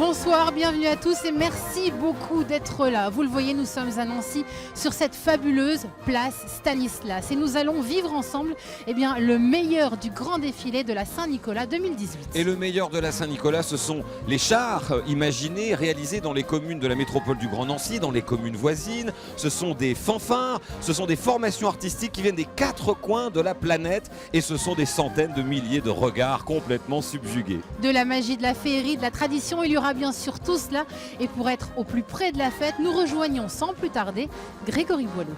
Bonsoir, bienvenue à tous et merci beaucoup d'être là. Vous le voyez, nous sommes à Nancy sur cette fabuleuse place Stanislas et nous allons vivre ensemble le meilleur du grand défilé de la Saint-Nicolas 2018. Et le meilleur de la Saint-Nicolas, ce sont les chars imaginés, réalisés dans les communes de la métropole du Grand Nancy, dans les communes voisines. Ce sont des fanfares, ce sont des formations artistiques qui viennent des quatre coins de la planète et ce sont des centaines de milliers de regards complètement subjugués. De la magie, de la féerie, de la tradition, il y aura bien sûr tout cela. Et pour être au plus près de la fête, nous rejoignons sans plus tarder Grégory Boileau.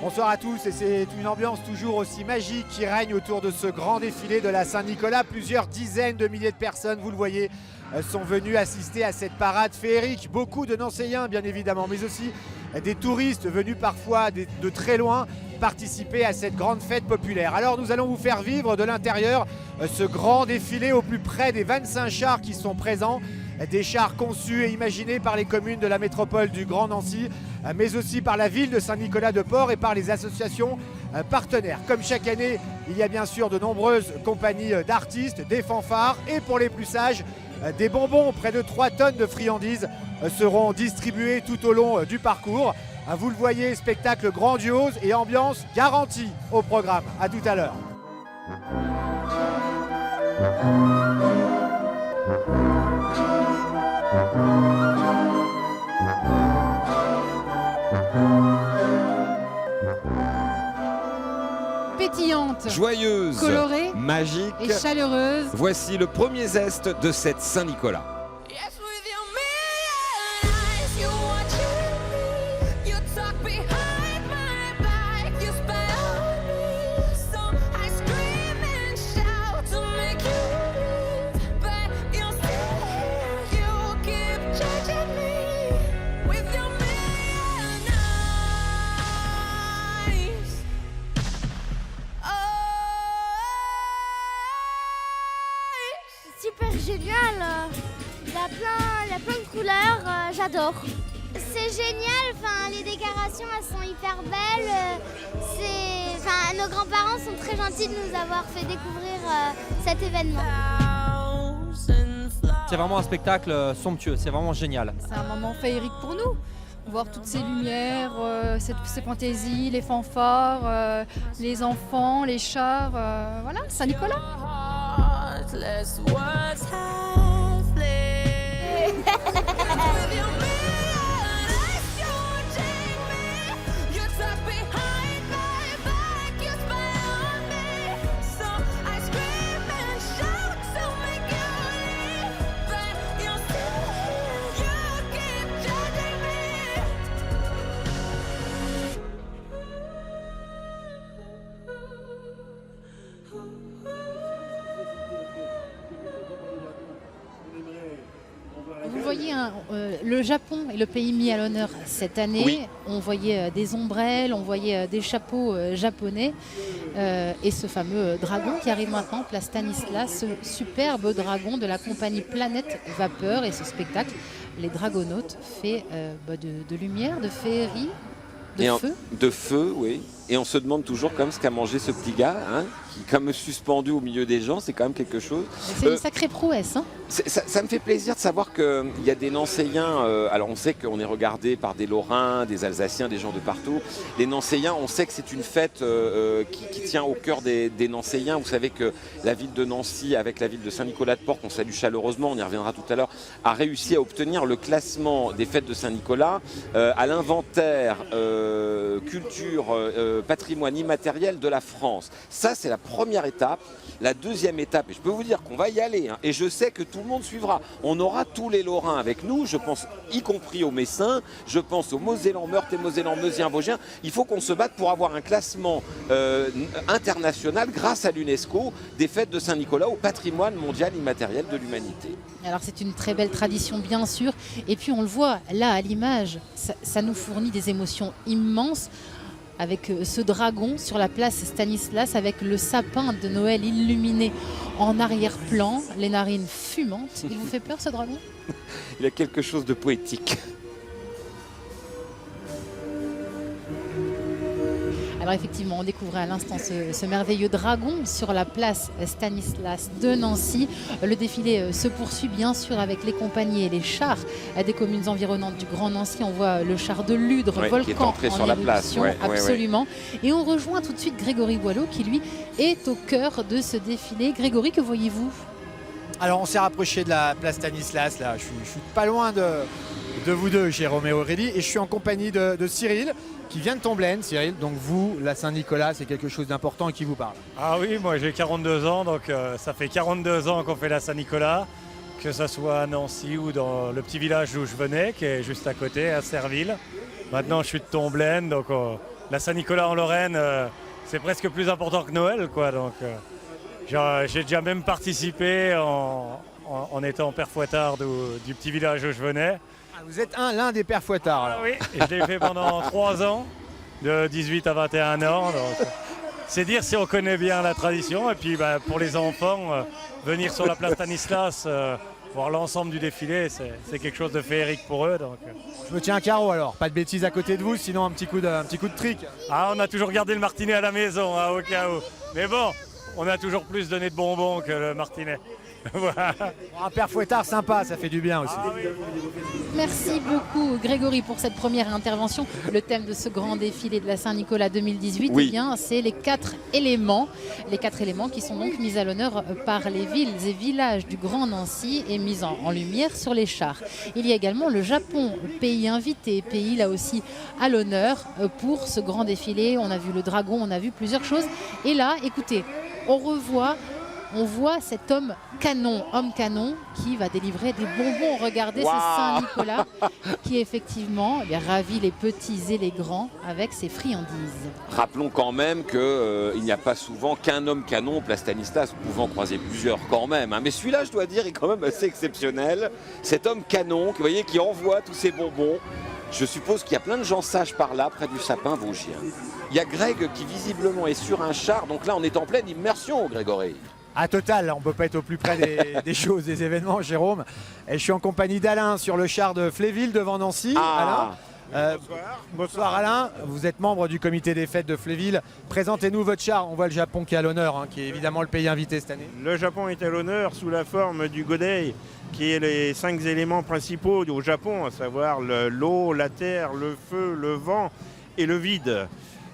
Bonsoir à tous et c'est une ambiance toujours aussi magique qui règne autour de ce grand défilé de la Saint-Nicolas. Plusieurs dizaines de milliers de personnes, vous le voyez, sont venues assister à cette parade féerique. Beaucoup de Nancéiens bien évidemment, mais aussi des touristes venus parfois de très loin participer à cette grande fête populaire. Alors nous allons vous faire vivre de l'intérieur ce grand défilé au plus près des 25 chars qui sont présents. Des chars conçus et imaginés par les communes de la métropole du Grand Nancy, mais aussi par la ville de Saint-Nicolas-de-Port et par les associations partenaires. Comme chaque année, il y a bien sûr de nombreuses compagnies d'artistes, des fanfares et pour les plus sages, des bonbons. Près de 3 tonnes de friandises seront distribuées tout au long du parcours. Vous le voyez, spectacle grandiose et ambiance garantie au programme. À tout à l'heure. Pétillante, Joyeuse, colorée, magique et chaleureuse. Voici le premier zeste de cette Saint-Nicolas. Super génial, il y a plein de couleurs, j'adore. C'est génial, les décorations elles sont hyper belles, nos grands-parents sont très gentils de nous avoir fait découvrir cet événement. C'est vraiment un spectacle somptueux, c'est vraiment génial. C'est un moment féerique pour nous. Voir toutes ces lumières, ces fantaisies, les fanfares, les enfants, les chars, voilà, Saint-Nicolas. Vous voyez, le Japon est le pays mis à l'honneur cette année. Oui. On voyait des ombrelles, on voyait des chapeaux japonais et ce fameux dragon qui arrive maintenant, place Stanislas, ce superbe dragon de la compagnie Planète Vapeur. Et ce spectacle, les Dragonautes, fait de lumière, de féerie, feu. De feu, oui. Et on se demande toujours quand même ce qu'a mangé ce petit gars, hein, qui est comme suspendu au milieu des gens, c'est quand même quelque chose. C'est une sacrée prouesse. Hein. Ça me fait plaisir de savoir qu'il y a des Nancéiens, alors on sait qu'on est regardé par des Lorrains, des Alsaciens, des gens de partout. Les Nancéiens, on sait que c'est une fête qui tient au cœur des Nancéiens. Vous savez que la ville de Nancy, avec la ville de Saint-Nicolas-de-Port, qu'on salue chaleureusement, on y reviendra tout à l'heure, a réussi à obtenir le classement des fêtes de Saint-Nicolas à l'inventaire culture, patrimoine immatériel de la France. Ça, c'est la première étape. La deuxième étape, et je peux vous dire qu'on va y aller, hein, et je sais que tout le monde suivra. On aura tous les Lorrains avec nous, je pense y compris aux Messins, je pense aux Mosellans, Meurthe et Mosellans, Meusiens, Vosgiens. Il faut qu'on se batte pour avoir un classement international grâce à l'UNESCO des fêtes de Saint-Nicolas au patrimoine mondial immatériel de l'humanité. Alors c'est une très belle tradition bien sûr, et puis on le voit là à l'image, ça nous fournit des émotions immenses. Avec ce dragon sur la place Stanislas, avec le sapin de Noël illuminé en arrière-plan, les narines fumantes. Il vous fait peur ce dragon? Il a quelque chose de poétique. Alors effectivement, on découvrait à l'instant ce merveilleux dragon sur la place Stanislas de Nancy. Le défilé se poursuit bien sûr avec les compagnies et les chars des communes environnantes du Grand Nancy. On voit le char de Ludre, Ouais, qui est Volcan entré en sur la place. éruption, Ouais, ouais, ouais. absolument. Et on rejoint tout de suite Grégory Boileau qui lui est au cœur de ce défilé. Grégory, que voyez-vous? Alors on s'est rapproché de la place Stanislas, là. Je suis pas loin de vous deux, Jérôme et Aurélie, et je suis en compagnie de Cyril, qui vient de Tomblaine. Cyril, donc vous, la Saint-Nicolas, c'est quelque chose d'important et qui vous parle. Ah oui, moi j'ai 42 ans, donc ça fait 42 ans qu'on fait la Saint-Nicolas, que ce soit à Nancy ou dans le petit village d'où je venais, qui est juste à côté, à Serville. Maintenant je suis de Tomblaine, donc la Saint-Nicolas en Lorraine, c'est presque plus important que Noël, quoi. Donc j'ai déjà même participé en étant père fouettard du petit village où je venais. Ah, vous êtes l'un des pères fouettards, alors. Ah oui, et je l'ai fait pendant 3 ans, de 18 à 21 ans. Donc, c'est dire si on connaît bien la tradition. Et puis pour les enfants, venir sur la place Stanislas, voir l'ensemble du défilé, c'est quelque chose de féerique pour eux. Donc. Je me tiens un carreau alors, pas de bêtises à côté de vous, sinon un petit coup de trick. Ah, on a toujours gardé le martinet à la maison, hein, au cas où. Mais bon, on a toujours plus donné de bonbons que le martinet. Voilà. Un père fouettard sympa, ça fait du bien aussi. Ah oui. Merci beaucoup Grégory pour cette première intervention. Le thème de ce grand défilé de la Saint-Nicolas 2018, Oui. eh bien, c'est les 4 éléments. Les 4 éléments qui sont donc mis à l'honneur par les villes et villages du Grand Nancy et mis en lumière sur les chars. Il y a également le Japon, pays invité, pays là aussi à l'honneur pour ce grand défilé. On a vu le dragon, on a vu plusieurs choses. Et là, écoutez, on voit cet homme canon qui va délivrer des bonbons. Regardez, Wow. c'est Saint-Nicolas qui effectivement ravit les petits et les grands avec ses friandises. Rappelons quand même qu'il n'y a pas souvent qu'un homme canon, place Stanislas, pouvant croiser plusieurs quand même. Hein. Mais celui-là, je dois dire, est quand même assez exceptionnel. Cet homme canon, vous voyez, qui envoie tous ces bonbons. Je suppose qu'il y a plein de gens sages par là, près du sapin vosgien. Il y a Greg qui visiblement est sur un char. Donc là, on est en pleine immersion, Grégory. À total, on ne peut pas être au plus près des choses, des événements, Jérôme. Et je suis en compagnie d'Alain sur le char de Fléville devant Nancy. Ah. Alain, bonsoir Alain, vous êtes membre du comité des fêtes de Fléville. Présentez-nous votre char, on voit le Japon qui est à l'honneur, hein, qui est évidemment le pays invité cette année. Le Japon est à l'honneur sous la forme du Godei, qui est les 5 éléments principaux au Japon, à savoir l'eau, la terre, le feu, le vent et le vide.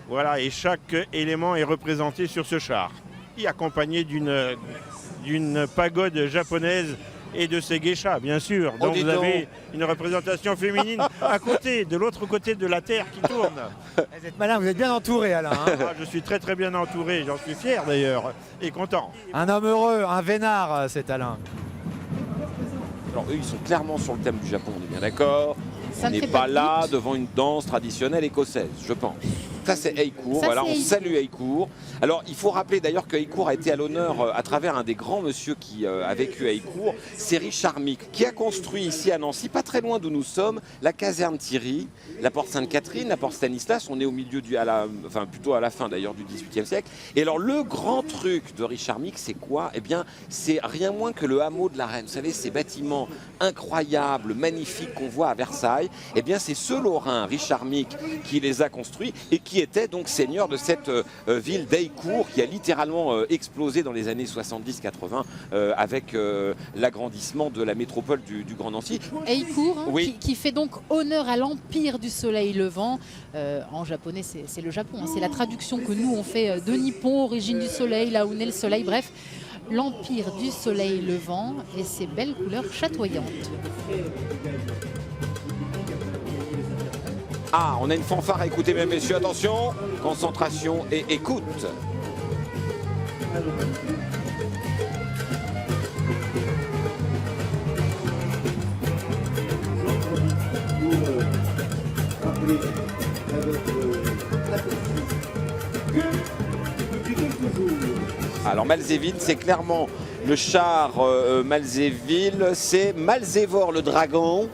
Voilà, et chaque élément est représenté sur ce char, et accompagné d'une pagode japonaise et de ses geishas, bien sûr. Oh, Donc dis vous donc. avez une représentation féminine à côté, de l'autre côté de la terre qui tourne. Vous êtes malin, vous êtes bien entouré Alain. Hein. Ah, je suis très très bien entouré, j'en suis fier d'ailleurs, et content. Un homme heureux, un vénard, c'est Alain. Alors eux, ils sont clairement sur le thème du Japon, on est bien d'accord. Ça On ne n'est fait pas pas de là doute. devant une danse traditionnelle écossaise, je pense. Ça, c'est Heicourt. Ça, Voilà, c'est on Heicourt. salue Heicourt. Alors, il faut rappeler d'ailleurs que Heicourt a été à l'honneur à travers un des grands monsieur qui a vécu à Heicourt, c'est Richard Mick, qui a construit ici à Nancy, pas très loin d'où nous sommes, la caserne Thierry, la porte Sainte-Catherine, la porte Stanislas. On est au milieu plutôt à la fin d'ailleurs du XVIIIe siècle. Et alors, le grand truc de Richard Mick, c'est quoi? Eh bien, c'est rien moins que le hameau de la Reine. Vous savez, ces bâtiments incroyables, magnifiques qu'on voit à Versailles. Eh bien, c'est ce Lorrain, Richard Mick, qui les a construits et qui était donc seigneur de cette ville d'Heicourt qui a littéralement explosé dans les années 70-80 avec l'agrandissement de la métropole du Grand Nancy. Heicourt, hein, Oui. qui fait donc honneur à l'empire du soleil levant. En japonais, c'est le Japon. Hein, c'est la traduction que nous on fait de Nippon, origine du soleil, là où naît le soleil. Bref, l'empire du soleil levant et ses belles couleurs chatoyantes. Ah, on a une fanfare à écouter, mesdames, messieurs. Attention, concentration et écoute. Alors Malzéville, c'est clairement le char Malzéville, c'est Malzévore le dragon.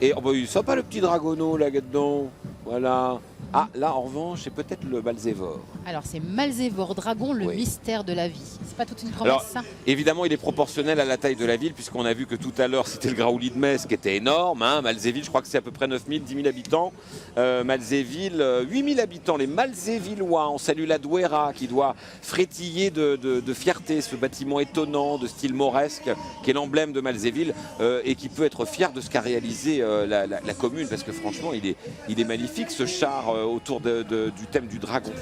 Et oh bah, il sent pas le petit dragonneau là-dedans. Voilà. Ah, là, en revanche, c'est peut-être le Malzévore. Alors c'est Malzévore Dragon, le Oui. mystère de la vie. C'est pas toute une promesse, Alors, ça? évidemment, il est proportionnel à la taille de la ville, puisqu'on a vu que tout à l'heure, c'était le Graouli de Metz qui était énorme. Hein. Malzéville, je crois que c'est à peu près 9 000, 10 000 habitants. Malzéville, 8 000 habitants. Les Malzévillois, on salue la Douera qui doit frétiller de fierté, ce bâtiment étonnant de style mauresque, qui est l'emblème de Malzéville, et qui peut être fier de ce qu'a réalisé la commune, parce que franchement, il est magnifique, ce char autour du thème du dragon.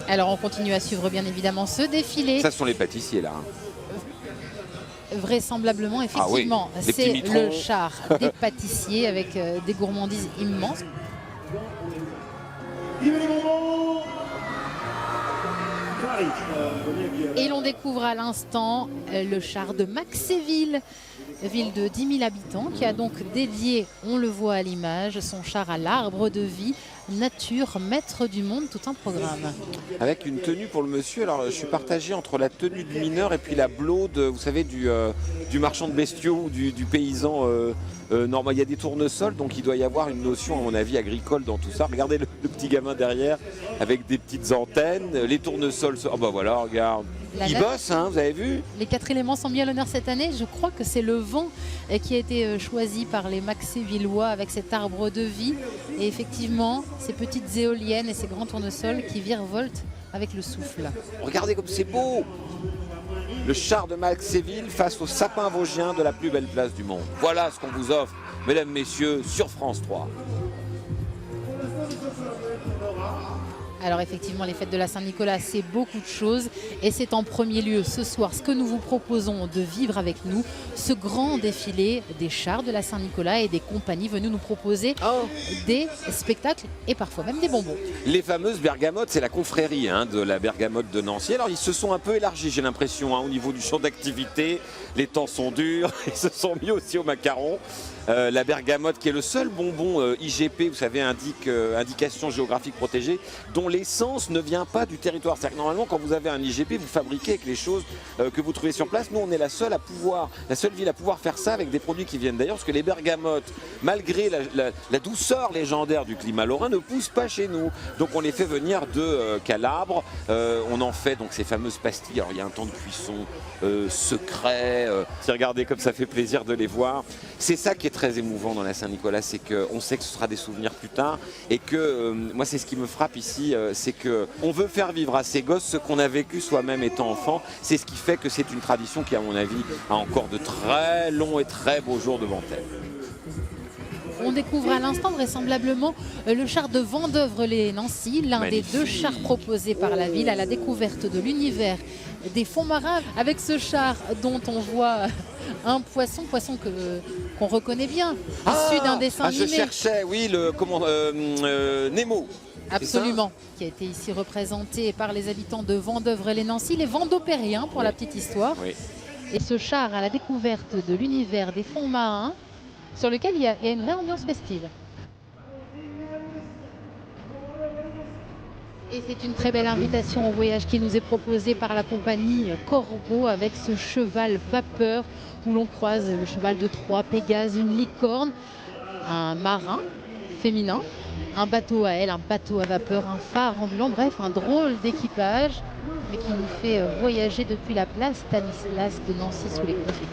Alors on continue à suivre bien évidemment ce défilé. Ça, ce sont les pâtissiers, là. Hein. Vraisemblablement, effectivement, les petits c'est mitrons. le char des pâtissiers avec des gourmandises immenses. Et l'on découvre à l'instant le char de Maxéville, ville de 10 000 habitants, qui a donc dédié, on le voit à l'image, son char à l'arbre de vie, nature, maître du monde, tout un programme. Avec une tenue pour le monsieur, alors je suis partagé entre la tenue de mineur et puis la blaude, vous savez, du marchand de bestiaux, du paysan normal. Il y a des tournesols, donc il doit y avoir une notion, à mon avis, agricole dans tout ça. Regardez le petit gamin derrière, avec des petites antennes, les tournesols, oh bah voilà, regarde. Il bosse, hein, vous avez vu? Les 4 éléments sont mis à l'honneur cette année. Je crois que c'est le vent qui a été choisi par les Maxévillois avec cet arbre de vie. Et effectivement, ces petites éoliennes et ces grands tournesols qui virevoltent avec le souffle. Regardez comme c'est beau! Le char de Maxéville face au sapin vosgien de la plus belle place du monde. Voilà ce qu'on vous offre, mesdames, messieurs, sur France 3. Alors effectivement, les fêtes de la Saint-Nicolas, c'est beaucoup de choses. Et c'est en premier lieu ce soir ce que nous vous proposons de vivre avec nous, ce grand défilé des chars de la Saint-Nicolas et des compagnies venues nous proposer des spectacles et parfois même des bonbons. Les fameuses bergamotes, c'est la confrérie de la bergamote de Nancy. Alors ils se sont un peu élargis, j'ai l'impression, au niveau du champ d'activité. Les temps sont durs, ils se sont mis aussi au macaron. La bergamote qui est le seul bonbon IGP, vous savez, indication géographique protégée, dont l'essence ne vient pas du territoire. C'est-à-dire que normalement, quand vous avez un IGP, vous fabriquez avec les choses que vous trouvez sur place. Nous, on est la seule ville à pouvoir faire ça avec des produits qui viennent d'ailleurs, parce que les bergamotes, malgré la douceur légendaire du climat lorrain, ne poussent pas chez nous. Donc on les fait venir de Calabre. On en fait donc ces fameuses pastilles. Alors il y a un temps de cuisson secret. Regardez comme ça fait plaisir de les voir. C'est ça qui est très émouvant dans la Saint-Nicolas, c'est qu'on sait que ce sera des souvenirs plus tard et que moi c'est ce qui me frappe ici, c'est qu'on veut faire vivre à ces gosses ce qu'on a vécu soi-même étant enfant. C'est ce qui fait que c'est une tradition qui, à mon avis, a encore de très longs et très beaux jours devant elle. On découvre à l'instant vraisemblablement le char de Vendeuvre-les-Nancy, l'un des 2 chars proposés par la ville à la découverte de l'univers des fonds marins, avec ce char dont on voit un poisson qu'on reconnaît bien, issu d'un dessin animé. Je cherchais, oui, Nemo. Absolument, qui a été ici représenté par les habitants de Vendeuvre-les-Nancy, les Vendopériens pour la petite histoire. Oui. Et ce char à la découverte de l'univers des fonds marins, sur lequel il y a une vraie ambiance festive. Et c'est une très belle invitation au voyage qui nous est proposée par la compagnie Corbeau avec ce cheval vapeur où l'on croise le cheval de Troie, Pégase, une licorne, un marin féminin, un bateau à aile, un bateau à vapeur, un phare ambulant, bref, un drôle d'équipage, mais qui nous fait voyager depuis la place Stanislas de Nancy sous les confettis.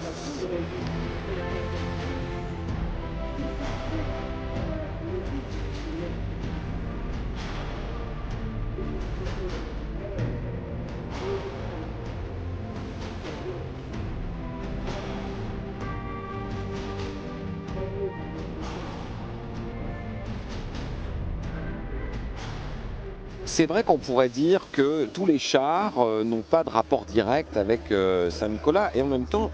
C'est vrai qu'on pourrait dire que tous les chars n'ont pas de rapport direct avec Saint-Nicolas et en même temps,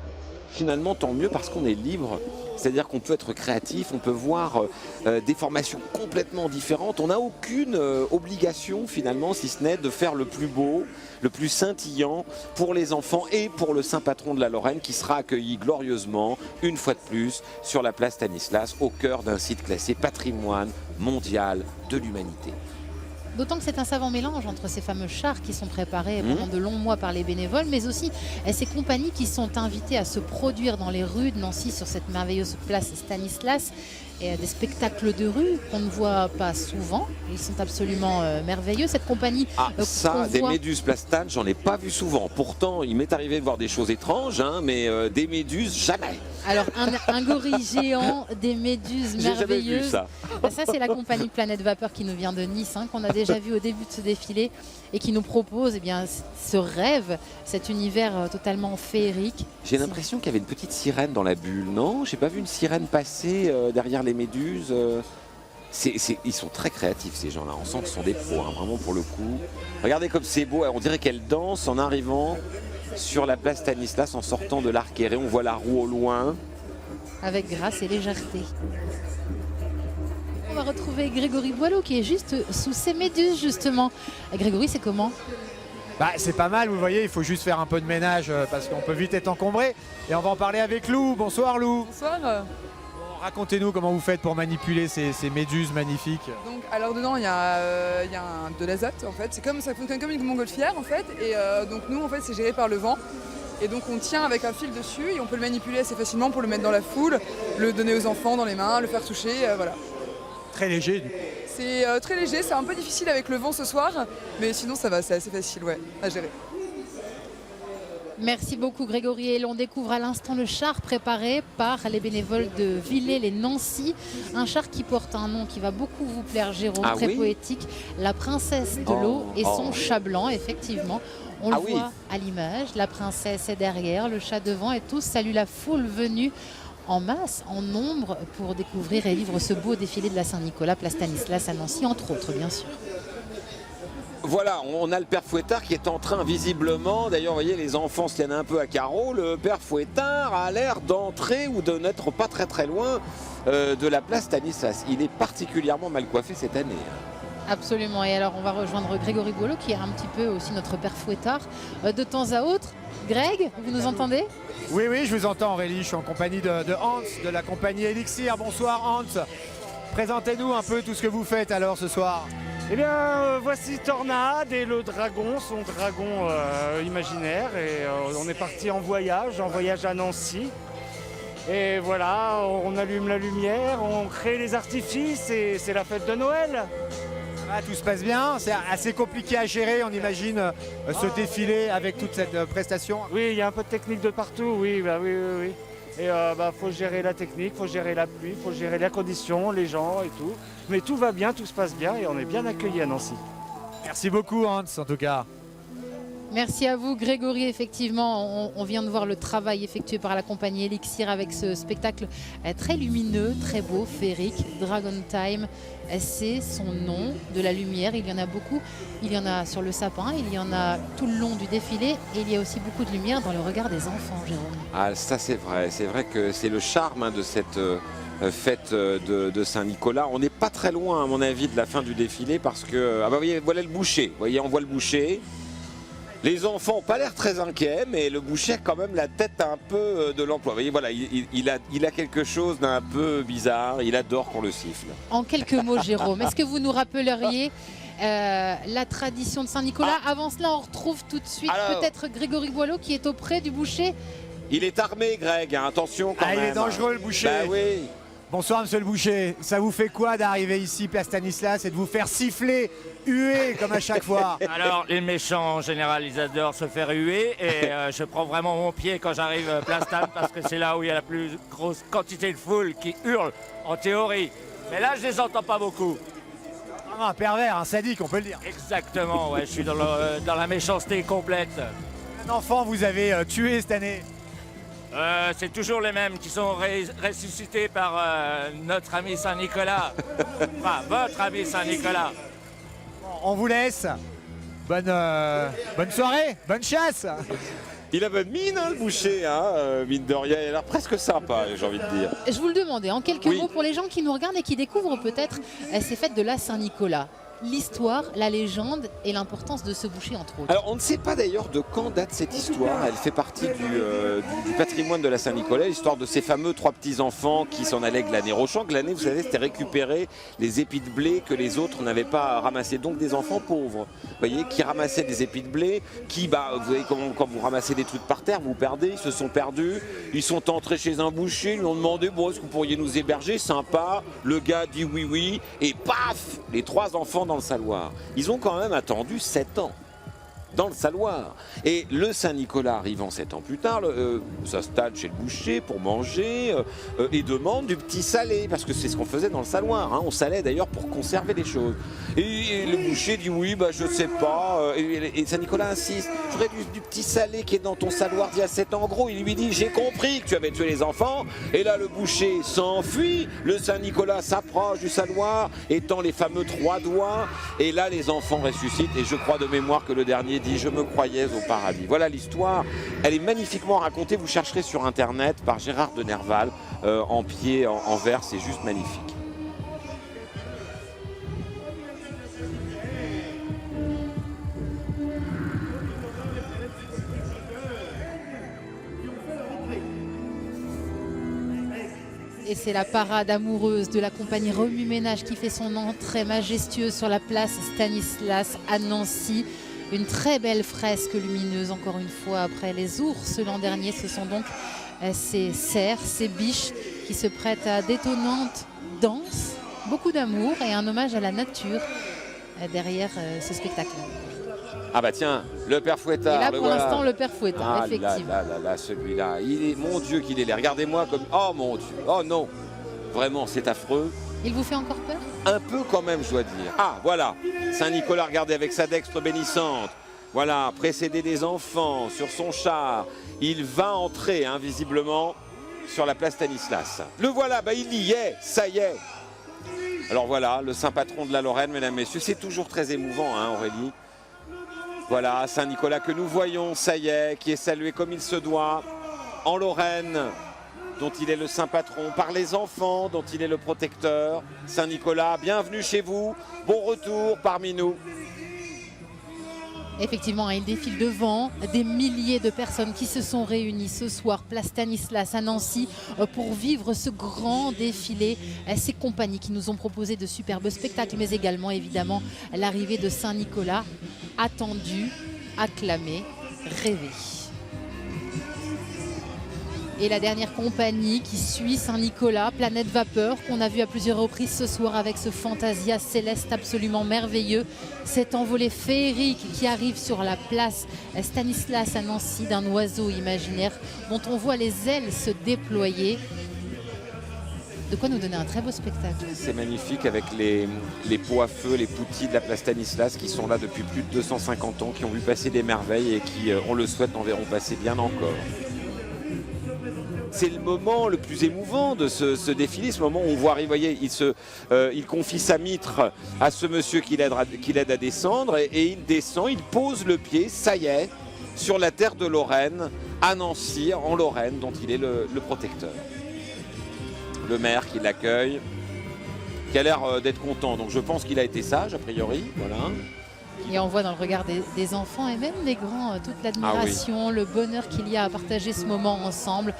finalement, tant mieux parce qu'on est libre. C'est-à-dire qu'on peut être créatif, on peut voir des formations complètement différentes. On n'a aucune obligation finalement, si ce n'est de faire le plus beau, le plus scintillant pour les enfants et pour le saint patron de la Lorraine qui sera accueilli glorieusement, une fois de plus, sur la place Stanislas, au cœur d'un site classé patrimoine mondial de l'humanité. D'autant que c'est un savant mélange entre ces fameux chars qui sont préparés pendant de longs mois par les bénévoles, mais aussi ces compagnies qui sont invitées à se produire dans les rues de Nancy sur cette merveilleuse place Stanislas. et des spectacles de rue qu'on ne voit pas souvent. Ils sont absolument merveilleux. Cette compagnie ça, qu'on des voit- méduses plastane, j'en ai pas vu souvent. Pourtant, il m'est arrivé de voir des choses étranges, hein, mais des méduses, jamais. Alors un gorille géant, des méduses J'ai jamais vu merveilleuses. ça. Ça, c'est la compagnie Planète Vapeur qui nous vient de Nice, hein, qu'on a déjà vu au début de ce défilé et qui nous propose eh bien, ce rêve, cet univers totalement féerique. J'ai l'impression qu'il y avait une petite sirène dans la bulle, non? J'ai pas vu une sirène passer derrière les méduses. Ils sont très créatifs, ces gens-là. On sent que ce sont des pros, hein, vraiment pour le coup. Regardez comme c'est beau. On dirait qu'elle danse en arrivant sur la place Stanislas, en sortant de l'Arc Erré. On voit la roue au loin. Avec grâce et légèreté. On va retrouver Grégory Boileau qui est juste sous ces méduses justement. Grégory, c'est comment? Bah, c'est pas mal, vous voyez, il faut juste faire un peu de ménage parce qu'on peut vite être encombré. Et on va en parler avec Lou. Bonsoir Lou. Bonsoir. Bon, racontez-nous comment vous faites pour manipuler ces méduses magnifiques. Donc, alors dedans il y a de l'azote en fait. Ça fonctionne comme une montgolfière en fait. Et donc nous en fait c'est géré par le vent. Et donc on tient avec un fil dessus et on peut le manipuler assez facilement pour le mettre dans la foule, le donner aux enfants dans les mains, le faire toucher, voilà. Très léger du coup. C'est très léger, c'est un peu difficile avec le vent ce soir, mais sinon ça va, c'est assez facile ouais, à gérer. Merci beaucoup Grégory. Et l'on découvre à l'instant le char préparé par les bénévoles de Villers-les-Nancy. Un char qui porte un nom qui va beaucoup vous plaire, Jérôme, Ah très oui poétique. La princesse de l'eau et son chat blanc, effectivement. On le voit à l'image, la princesse est derrière, le chat devant et tous saluent la foule venue en masse, en nombre, pour découvrir et vivre ce beau défilé de la Saint-Nicolas, place Stanislas à Nancy, entre autres, bien sûr. Voilà, on a le père Fouettard qui est en train visiblement, d'ailleurs vous voyez les enfants se tiennent un peu à carreau, le père Fouettard a l'air d'entrer ou de n'être pas très très loin de la place Stanislas. Il est particulièrement mal coiffé cette année. Absolument, et alors on va rejoindre Grégory Boileau qui est un petit peu aussi notre père Fouettard de temps à autre. Greg, vous nous entendez? Oui, oui, je vous entends Aurélie, je suis en compagnie de Hans, de la compagnie Elixir. Bonsoir Hans, présentez-nous un peu tout ce que vous faites alors ce soir. Eh bien, voici Tornade et le dragon, son dragon imaginaire. Et on est parti en voyage à Nancy. Et voilà, on allume la lumière, on crée les artifices et c'est la fête de Noël. Ah, tout se passe bien, c'est assez compliqué à gérer, on imagine, ce défilé avec toute cette prestation. Oui, il y a un peu de technique de partout, oui. Et faut gérer la technique, faut gérer la pluie, faut gérer les conditions, les gens et tout. Mais tout va bien, tout se passe bien et on est bien accueillis à Nancy. Merci beaucoup Hans en tout cas. Merci à vous Grégory, effectivement on vient de voir le travail effectué par la compagnie Elixir avec ce spectacle très lumineux, très beau, féerique, Dragon Time, c'est son nom, de la lumière, il y en a beaucoup, il y en a sur le sapin, il y en a tout le long du défilé et il y a aussi beaucoup de lumière dans le regard des enfants, Jérôme. Ah ça c'est vrai que c'est le charme de cette fête de Saint-Nicolas. On n'est pas très loin à mon avis de la fin du défilé parce que, vous voyez, voilà le boucher, vous voyez on voit le boucher. Les enfants n'ont pas l'air très inquiets, mais le boucher a quand même la tête un peu de l'emploi. Vous voyez, voilà, il a quelque chose d'un peu bizarre, il adore qu'on le siffle. En quelques mots, Jérôme, est-ce que vous nous rappelleriez la tradition de Saint-Nicolas? Avant cela, on retrouve tout de suite peut-être Grégory Boileau qui est auprès du boucher. Il est armé, Greg, hein, attention quand même. Il est dangereux le boucher. Bah oui. Bonsoir monsieur le boucher, ça vous fait quoi d'arriver ici, place Stanislas, et de vous faire siffler, huer comme à chaque fois? Alors les méchants en général ils adorent se faire huer et je prends vraiment mon pied quand j'arrive place Stan parce que c'est là où il y a la plus grosse quantité de foule qui hurle en théorie. Mais là je les entends pas beaucoup. Un pervers, un sadique on peut le dire. Exactement, ouais, je suis dans la méchanceté complète. Un enfant vous avez tué cette année? C'est toujours les mêmes qui sont ressuscités par notre ami Saint-Nicolas. Enfin, votre ami Saint-Nicolas. On vous laisse. Bonne soirée, bonne chasse. Il a bonne mine, hein, le boucher, hein, mine de rien. Il a l'air presque sympa, j'ai envie de dire. Je vous le demandais en quelques mots pour les gens qui nous regardent et qui découvrent peut-être ces fêtes de la Saint-Nicolas. l'histoire, la légende et l'importance de ce boucher, entre autres. Alors on ne sait pas d'ailleurs de quand date cette histoire. Elle fait partie du patrimoine de la Saint-Nicolas, l'histoire de ces fameux 3 petits-enfants qui s'en allaient glaner au champ. Glaner, vous savez, c'était récupérer les épis de blé que les autres n'avaient pas ramassés. Donc des enfants pauvres, vous voyez, qui ramassaient des épis de blé, qui, vous voyez, quand vous ramassez des trucs par terre, vous perdez, ils se sont perdus, ils sont entrés chez un boucher, ils lui ont demandé, bon, est-ce que vous pourriez nous héberger, sympa. Le gars dit oui, et paf, les 3 enfants dans le saloir. Ils ont quand même attendu 7 ans dans le saloir. Et le Saint-Nicolas arrivant 7 ans plus tard, s'installe chez le boucher pour manger et demande du petit salé, parce que c'est ce qu'on faisait dans le saloir, hein. On salait d'ailleurs pour conserver les choses. Et le boucher dit oui, je sais pas. Et Saint-Nicolas insiste, j'aurais du petit salé qui est dans ton saloir d'il y a 7 ans. En gros, il lui dit, j'ai compris que tu avais tué les enfants. Et là, le boucher s'enfuit. Le Saint-Nicolas s'approche du saloir, étend les fameux 3 doigts. Et là, les enfants ressuscitent. Et je crois de mémoire que le dernier dit, je me croyais au paradis. Voilà l'histoire. Elle est magnifiquement racontée. Vous chercherez sur internet par Gérard de Nerval en pied, en vers. C'est juste magnifique. Et c'est la parade amoureuse de la compagnie Remue-Ménage qui fait son entrée majestueuse sur la place Stanislas à Nancy. Une très belle fresque lumineuse, encore une fois, après les ours l'an dernier. Ce sont donc ces cerfs, ces biches qui se prêtent à d'étonnantes danses, beaucoup d'amour et un hommage à la nature derrière ce spectacle. Ah bah tiens, le père Fouettard. Et là, pour l'instant, le père Fouettard, effectivement. Là, celui-là, il est, mon Dieu qu'il est laid. Regardez-moi comme, oh mon Dieu, oh non, vraiment, c'est affreux. Il vous fait encore peur? Un peu quand même, je dois dire. Ah, voilà, Saint-Nicolas, regardez, avec sa dextre bénissante. Voilà, précédé des enfants sur son char. Il va entrer, visiblement, sur la place Stanislas. Le voilà, il y est, ça y est. Alors voilà, le saint patron de la Lorraine, mesdames, messieurs, c'est toujours très émouvant, Aurélie. Voilà, Saint-Nicolas que nous voyons, ça y est, qui est salué comme il se doit, en Lorraine, dont il est le saint patron, par les enfants, dont il est le protecteur. Saint-Nicolas, bienvenue chez vous, bon retour parmi nous. Effectivement, il défile devant des milliers de personnes qui se sont réunies ce soir, place Stanislas à Nancy, pour vivre ce grand défilé. Ces compagnies qui nous ont proposé de superbes spectacles, mais également évidemment l'arrivée de Saint-Nicolas, attendu, acclamé, rêvé. Et la dernière compagnie qui suit Saint-Nicolas, Planète Vapeur, qu'on a vu à plusieurs reprises ce soir avec ce Fantasia céleste absolument merveilleux. Cet envolé féerique qui arrive sur la place Stanislas à Nancy d'un oiseau imaginaire dont on voit les ailes se déployer. De quoi nous donner un très beau spectacle. C'est magnifique avec les pots à feu, les poutis de la place Stanislas qui sont là depuis plus de 250 ans, qui ont vu passer des merveilles et qui, on le souhaite, en verront passer bien encore. C'est le moment le plus émouvant de ce défilé, ce moment où on voit arriver, voyez, il confie sa mitre à ce monsieur qui l'aide à descendre et il descend, il pose le pied, ça y est, sur la terre de Lorraine, à Nancy, en Lorraine, dont il est le protecteur. Le maire qui l'accueille, qui a l'air d'être content, donc je pense qu'il a été sage, a priori, voilà. Et on voit dans le regard des enfants et même des grands toute l'admiration, le bonheur qu'il y a à partager ce moment ensemble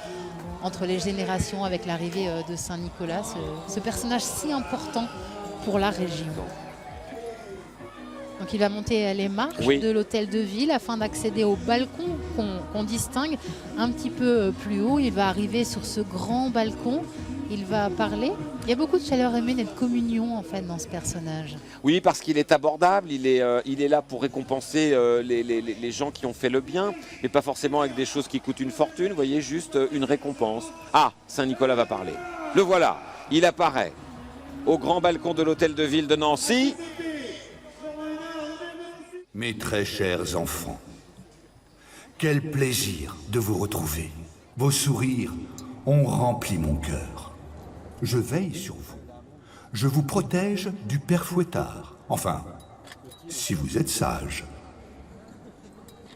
entre les générations avec l'arrivée de Saint-Nicolas, ce personnage si important pour la région. Donc il va monter les marches de l'hôtel de ville afin d'accéder au balcon qu'on distingue un petit peu plus haut. Il va arriver sur ce grand balcon. Il va parler. Il y a beaucoup de chaleur humaine et de communion en fait dans ce personnage. Oui, parce qu'il est abordable, il est là pour récompenser les gens qui ont fait le bien, mais pas forcément avec des choses qui coûtent une fortune, vous voyez, juste une récompense. Ah, Saint-Nicolas va parler. Le voilà, il apparaît au grand balcon de l'hôtel de ville de Nancy. Mes très chers enfants, quel plaisir de vous retrouver. Vos sourires ont rempli mon cœur. Je veille sur vous. Je vous protège du père Fouettard. Enfin, si vous êtes sage.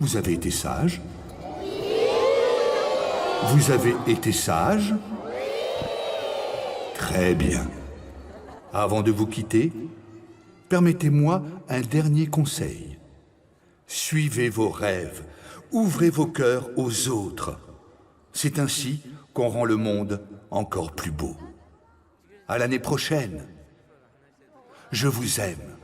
Vous avez été sage? Vous avez été sage? Très bien. Avant de vous quitter, permettez-moi un dernier conseil. Suivez vos rêves, ouvrez vos cœurs aux autres. C'est ainsi qu'on rend le monde encore plus beau. À l'année prochaine. Je vous aime.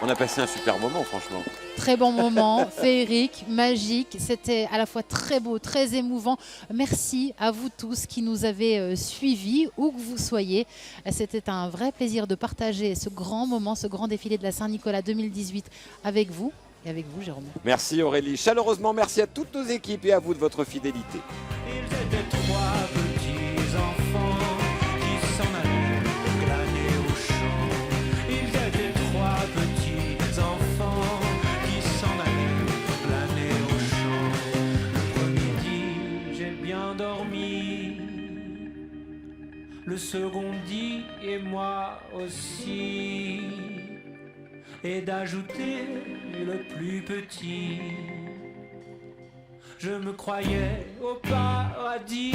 On a passé un super moment, franchement. Très bon moment, féerique, magique. C'était à la fois très beau, très émouvant. Merci à vous tous qui nous avez suivis, où que vous soyez. C'était un vrai plaisir de partager ce grand moment, ce grand défilé de la Saint-Nicolas 2018 avec vous et avec vous, Jérôme. Merci Aurélie. Chaleureusement, merci à toutes nos équipes et à vous de votre fidélité. Ils étaient trois petits enfants qui s'en allaient glaner au champ. Ils étaient trois petits enfants qui s'en allaient glaner au champ. Le premier dit j'ai bien dormi. Le second dit et moi aussi. Et d'ajouter le plus petit. Je me croyais au paradis.